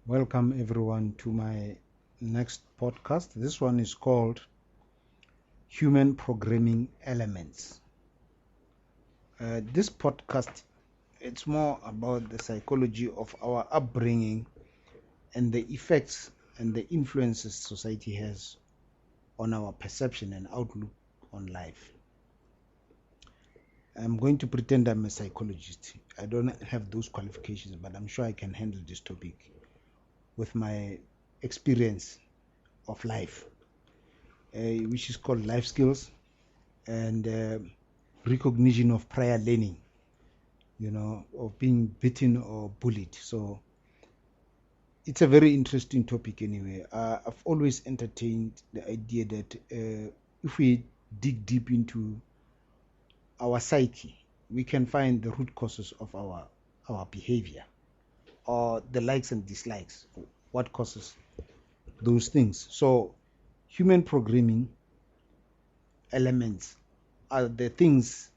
Welcome everyone to my next podcast. This one is called Human Programming Elements. This podcast, it's more about the psychology of our upbringing and the effects and the influences society has on our perception and outlook on life. I'm going to pretend I'm a psychologist. I don't have those qualifications, but I'm sure I can handle this topic with my experience of life, which is called life skills and recognition of prior learning, of being beaten or bullied. So it's a very interesting topic anyway. I've always entertained the idea that if we dig deep into our psyche, we can find the root causes of our behavior, or the likes and dislikes, what causes those things. So human programming elements are the things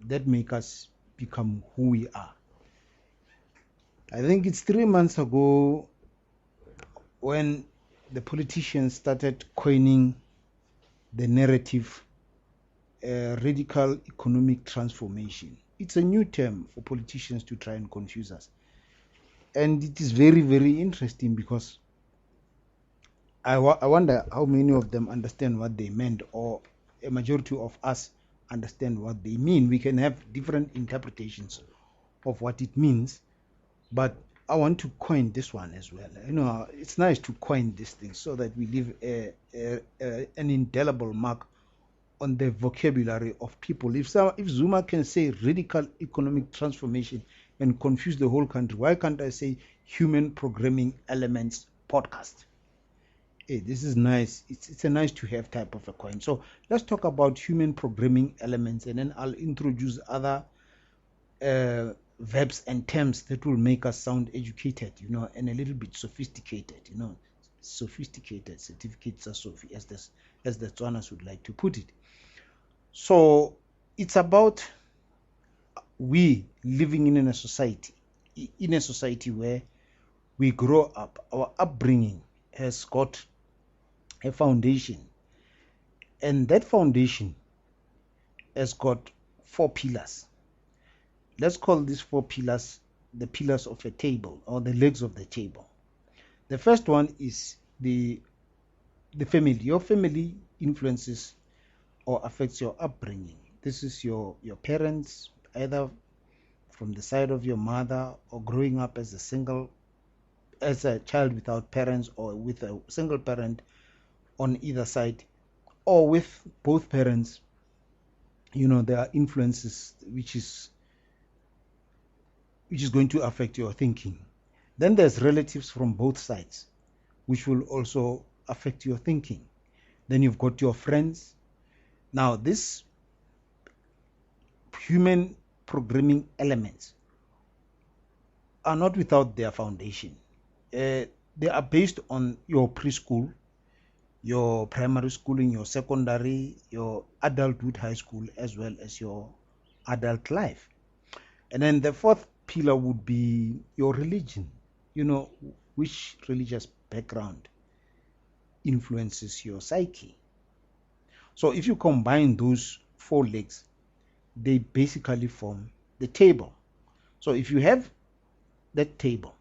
that make us become who we are. I think it's 3 months ago when the politicians started coining the narrative radical economic transformation. It's a new term for politicians to try and confuse us. And it is very, very interesting because I wonder how many of them understand what they meant, or a majority of us understand what they mean. We can have different interpretations of what it means, but I want to coin this one as well. It's nice to coin this thing so that we leave an indelible mark on the vocabulary of people. If Zuma can say radical economic transformation and confuse the whole country, why can't I say human programming elements podcast? Hey, this is nice. It's a nice to have type of a coin. So let's talk about human programming elements, and then I'll introduce other verbs and terms that will make us sound educated, and a little bit sophisticated, sophisticated certificates are Sophie, as the Tswanas would like to put it. So it's about we living in a society where we grow up. Our upbringing has got a foundation, and that foundation has got 4 pillars. Let's call these 4 pillars the pillars of a table, or the legs of the table. The first one is the family. Your family influences or affects your upbringing. This is your parents, either from the side of your mother, or growing up as a child without parents, or with a single parent on either side, or with both parents. There are influences which is going to affect your thinking. Then there's relatives from both sides, which will also affect your thinking. Then you've got your friends. Now, these human programming elements are not without their foundation. They are based on your preschool, your primary schooling, your secondary, your adulthood, high school, as well as your adult life. And then the 4th pillar would be your religion. Which religious background influences your psyche. So if you combine those 4 legs, they basically form the table. So if you have that table,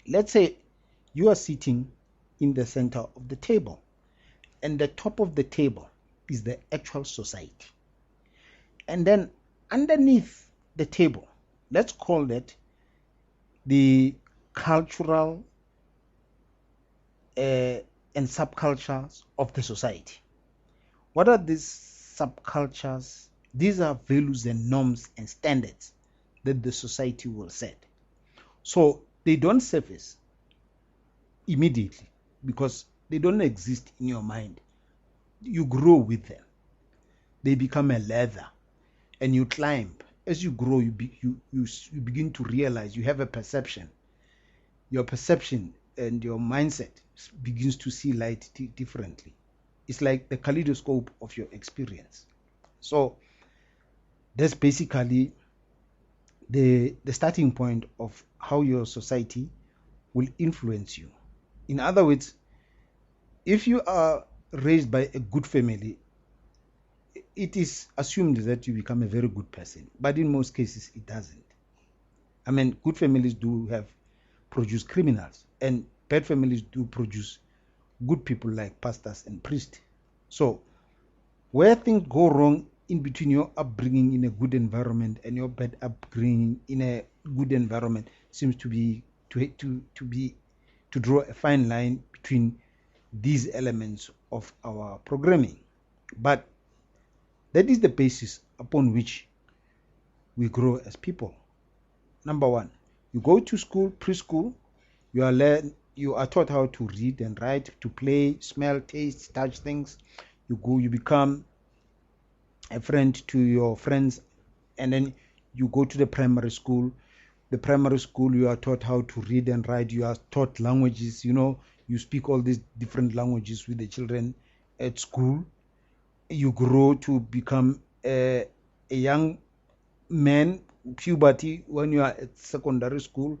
let's say you are sitting in the center of the table, and the top of the table is the actual society. And then underneath the table, let's call that the cultural and subcultures of the society. What are these subcultures? These are values and norms and standards that the society will set. So they don't surface immediately because they don't exist in your mind. You grow with them. They become a ladder, and you climb. As you grow, you begin to realize you have a perception. Your perception and your mindset begins to see light differently. It's like the kaleidoscope of your experience. So that's basically the starting point of how your society will influence you. In other words, if you are raised by a good family, it is assumed that you become a very good person, but in most cases it doesn't. I mean, good families do have produce criminals, and bad families do produce good people like pastors and priests. So where things go wrong in between your upbringing in a good environment and your bad upbringing in a good environment seems to be to draw a fine line between these elements of our programming. But that is the basis upon which we grow as people. Number one, you go to school, preschool, you are taught how to read and write, to play, smell, taste, touch things. You become a friend to your friends, and then you go to the primary school. The primary school, you are taught how to read and write. You are taught languages. You speak all these different languages with the children at school. You grow to become a young man, puberty. When you are at secondary school,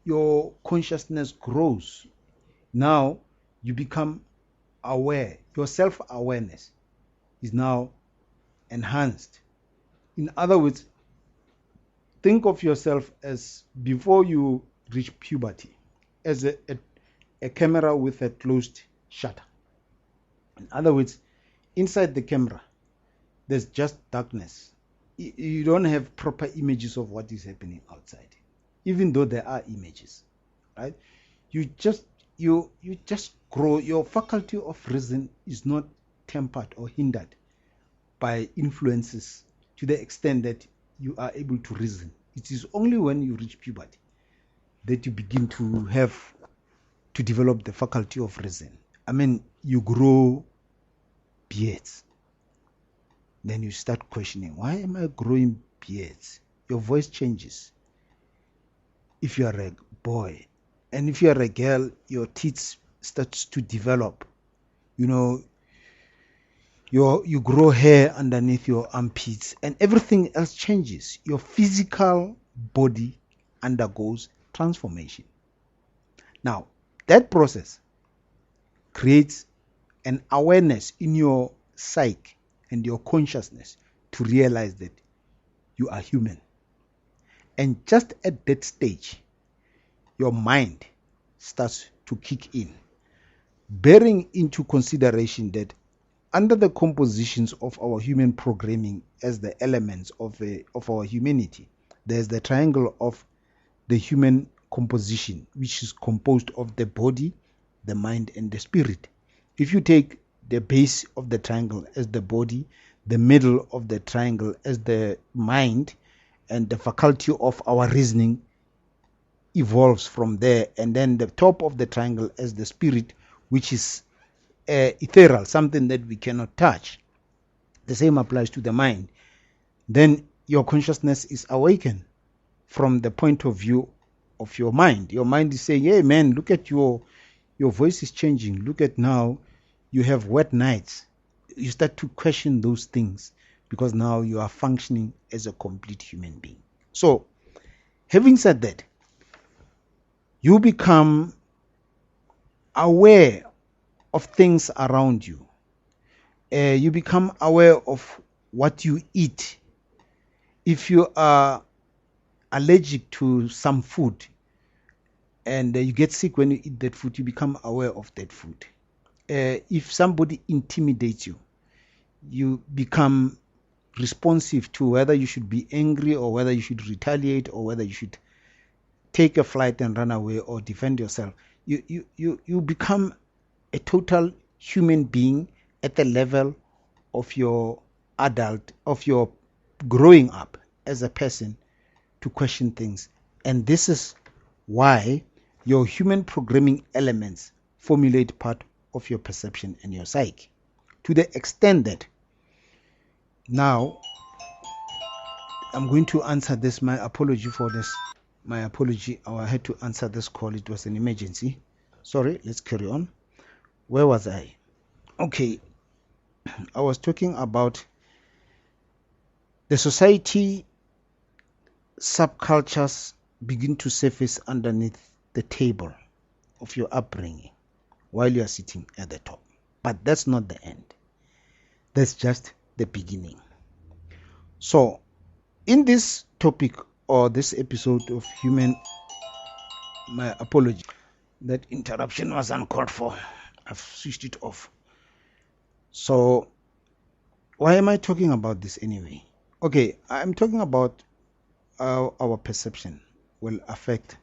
your consciousness grows. Now you become aware. Your self-awareness is now enhanced. In other words, think of yourself as, before you reach puberty, as a camera with a closed shutter. In other words, inside the camera, there's just darkness. You don't have proper images of what is happening outside, even though there are images, right? You just grow. Your faculty of reason is not tempered or hindered by influences to the extent that you are able to reason. It is only when you reach puberty that you begin to develop the faculty of reason. I mean, you grow beards. Then you start questioning, why am I growing beards? Your voice changes. If you are a boy, and if you are a girl, your teeth starts to develop. You grow hair underneath your armpits, and everything else changes. Your physical body undergoes transformation. Now, that process creates an awareness in your psyche and your consciousness to realize that you are human. And just at that stage, your mind starts to kick in, bearing into consideration that under the compositions of our human programming as the elements of our humanity, there's the triangle of the human composition, which is composed of the body, the mind, and the spirit. If you take the base of the triangle as the body, the middle of the triangle as the mind, and the faculty of our reasoning evolves from there, and then the top of the triangle as the spirit, which is ethereal, something that we cannot touch. The same applies to the mind. Then your consciousness is awakened from the point of view of your mind. Your mind is saying, hey man, look at your voice is changing. Look at now, you have wet nights. You start to question those things because now you are functioning as a complete human being. So, having said that, you become aware of things around you. You become aware of what you eat. If you are allergic to some food and you get sick when you eat that food, you become aware of that food. If somebody intimidates you, you become responsive to whether you should be angry or whether you should retaliate or whether you should take a flight and run away or defend yourself. You become a total human being at the level of your growing up as a person to question things. And this is why your human programming elements formulate part of your perception and your psyche, to the extent that now I'm going to answer this. My apology for this. My apology. I had to answer this call. It was an emergency. Sorry, let's carry on. Where was I? Okay. I was talking about the society, subcultures begin to surface underneath the table of your upbringing while you are sitting at the top. But that's not the end. That's just the beginning. So, in this topic or this episode of my apology, that interruption was uncalled for. I've switched it off. So, why am I talking about this anyway? Okay, I'm talking about our perception will affect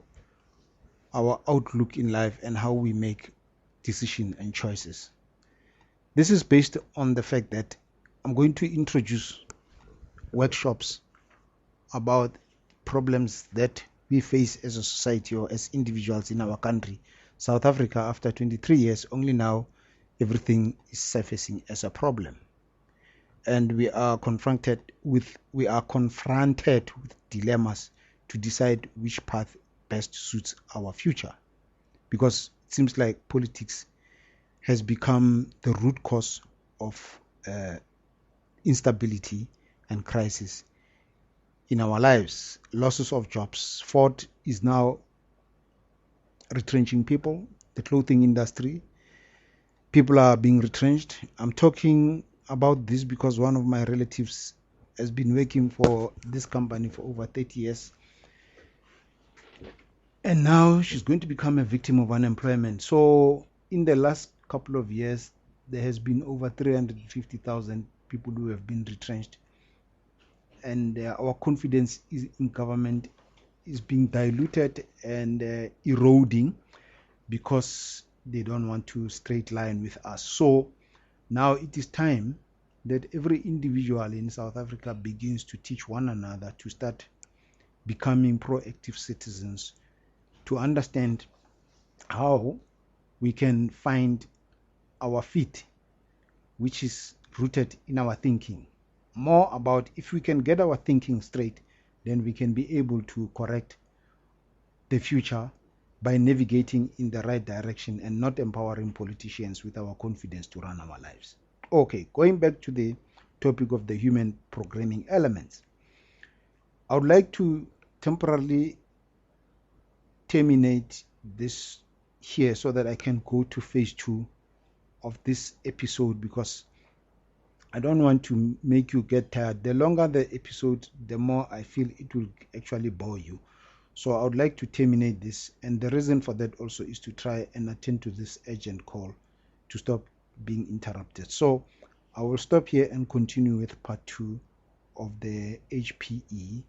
our outlook in life and how we make decisions and choices. This is based on the fact that I'm going to introduce workshops about problems that we face as a society or as individuals in our country. South Africa, after 23 years, only now everything is surfacing as a problem. And we are confronted with dilemmas to decide which path best suits our future. Because it seems like politics has become the root cause of instability and crisis in our lives. Losses of jobs. Ford is now retrenching people. The clothing industry, people are being retrenched. I'm talking about this because one of my relatives has been working for this company for over 30 years. And now she's going to become a victim of unemployment. So in the last couple of years, there has been over 350,000 people who have been retrenched. And our confidence in government is being diluted and eroding because they don't want to straight line with us. So now it is time that every individual in South Africa begins to teach one another to start becoming proactive citizens, to understand how we can find our feet, which is rooted in our thinking. More about if we can get our thinking straight, then we can be able to correct the future by navigating in the right direction and not empowering politicians with our confidence to run our lives. Okay, going back to the topic of the human programming elements, I would like to temporarily terminate this here so that I can go to phase 2 of this episode, because I don't want to make you get tired. The longer the episode, the more I feel it will actually bore you. So I would like to terminate this, and the reason for that also is to try and attend to this urgent call to stop being interrupted. So I will stop here and continue with part 2 of the HPE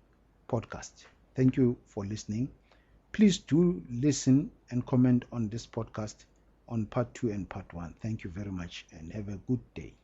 podcast. Thank you for listening. Please do listen and comment on this podcast on part 2 and part 1. Thank you very much and have a good day.